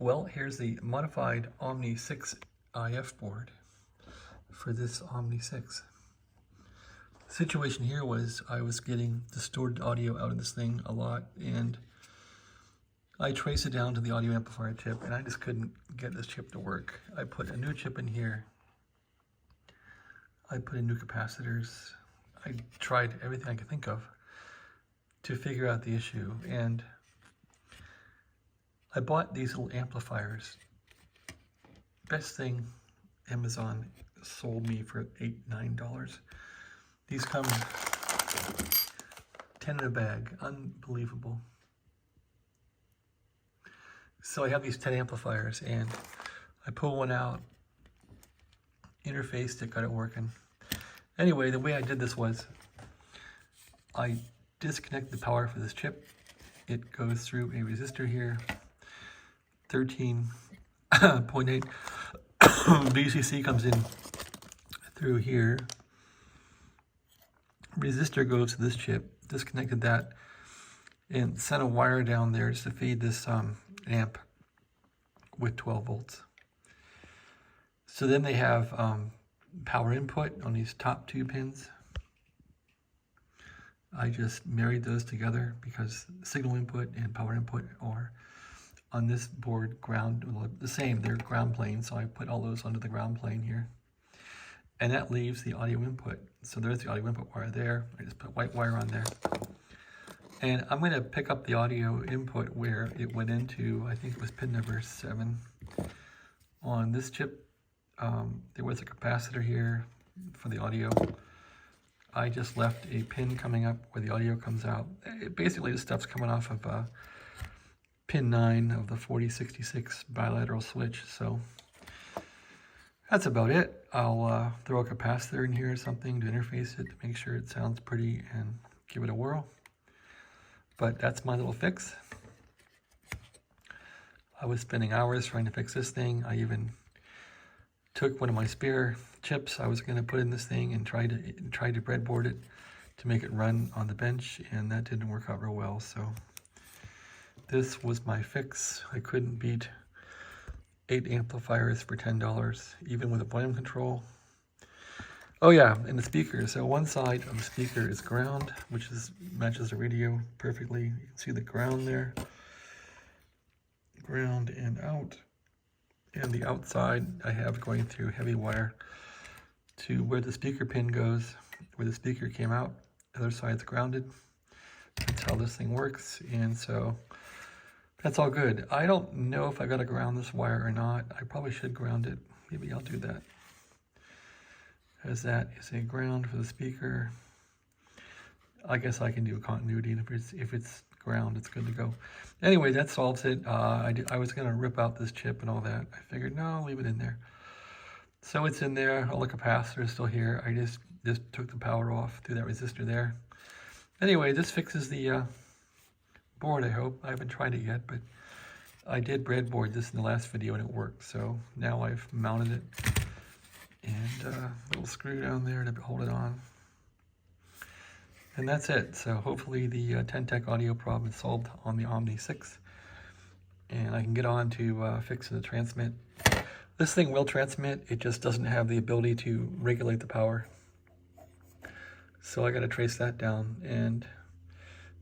Well, here's the modified Omni 6 IF board for this Omni 6. The situation here was I was getting distorted audio out of this thing a lot, and I traced it down to the audio amplifier chip, and I just couldn't get this chip to work. I put a new chip in here. I put in new capacitors. I tried everything I could think of to figure out the issue, and I bought these little amplifiers. Best thing Amazon sold me for $8, $9. These come 10 in a bag, unbelievable. So I have these 10 amplifiers, and I pull one out, interfaced it, got it working. Anyway, the way I did this was I disconnected the power for this chip. It goes through a resistor here, 13.8 VCC comes in through here. Resistor goes to this chip, disconnected that, and sent a wire down there just to feed this amp with 12 volts. So then they have power input on these top two pins. I just married those together because signal input and power input are on this board ground, the same, they're ground plane, so I put all those onto the ground plane here. And that leaves the audio input. So there's the audio input wire there. I just put white wire on there. And I'm going to pick up the audio input where it went into, I think it was pin number 7. On this chip, there was a capacitor here for the audio. I just left a pin coming up where the audio comes out. Basically, this stuff's coming off of pin 9 of the 4066 bilateral switch. So that's about it. I'll throw a capacitor in here or something to interface it to make sure it sounds pretty and give it a whirl. But that's my little fix. I was spending hours trying to fix this thing. I even took one of my spare chips I was going to put in this thing and tried to breadboard it to make it run on the bench, and that didn't work out real well. So this was my fix. I couldn't beat 8 amplifiers for $10, even with a volume control. Oh yeah, and the speaker. So one side of the speaker is ground, which matches the radio perfectly. You can see the ground there. Ground and out. And the outside I have going through heavy wire to where the speaker pin goes, where the speaker came out. The other side's grounded. That's how this thing works. And so that's all good. I don't know if I got to ground this wire or not. I probably should ground it. Maybe I'll do that. As that is a ground for the speaker. I guess I can do a continuity, and if it's ground, it's good to go. Anyway, that solves it. I was going to rip out this chip and all that. I figured, no, I'll leave it in there. So it's in there. All the capacitors still here. I just took the power off through that resistor there. Anyway, this fixes the board, I hope. I haven't tried it yet, but I did breadboard this in the last video and it worked. So now I've mounted it. And a little screw down there to hold it on. And that's it. So hopefully the 10 Tec audio problem is solved on the Omni 6. And I can get on to fixing the transmit. This thing will transmit, it just doesn't have the ability to regulate the power. So I got to trace that down and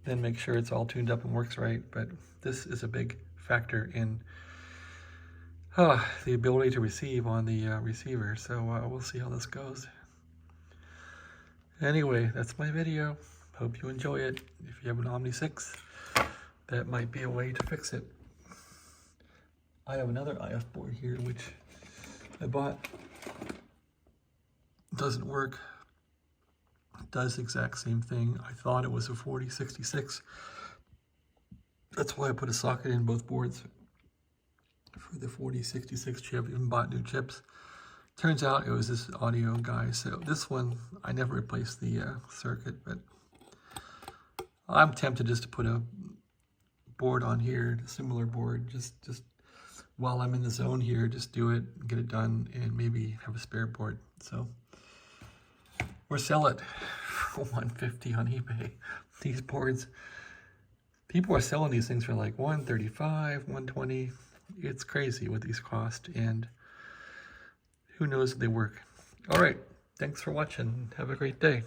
then make sure it's all tuned up and works right. But this is a big factor in the ability to receive on the receiver. So we'll see how this goes. Anyway, that's my video. Hope you enjoy it. If you have an Omni 6, that might be a way to fix it. I have another IF board here, which I bought. Doesn't work. It does the exact same thing. I thought it was a 4066. That's why I put a socket in both boards for the 4066 chip. Even bought new chips. Turns out it was this audio guy. So this one, I never replaced the circuit, but I'm tempted just to put a board on here, a similar board, just while I'm in the zone here, just do it, get it done, and maybe have a spare board. So, or sell it for $150 on eBay. These boards, people are selling these things for like $135, $120. It's crazy what these cost, and who knows if they work. All right, thanks for watching. Have a great day.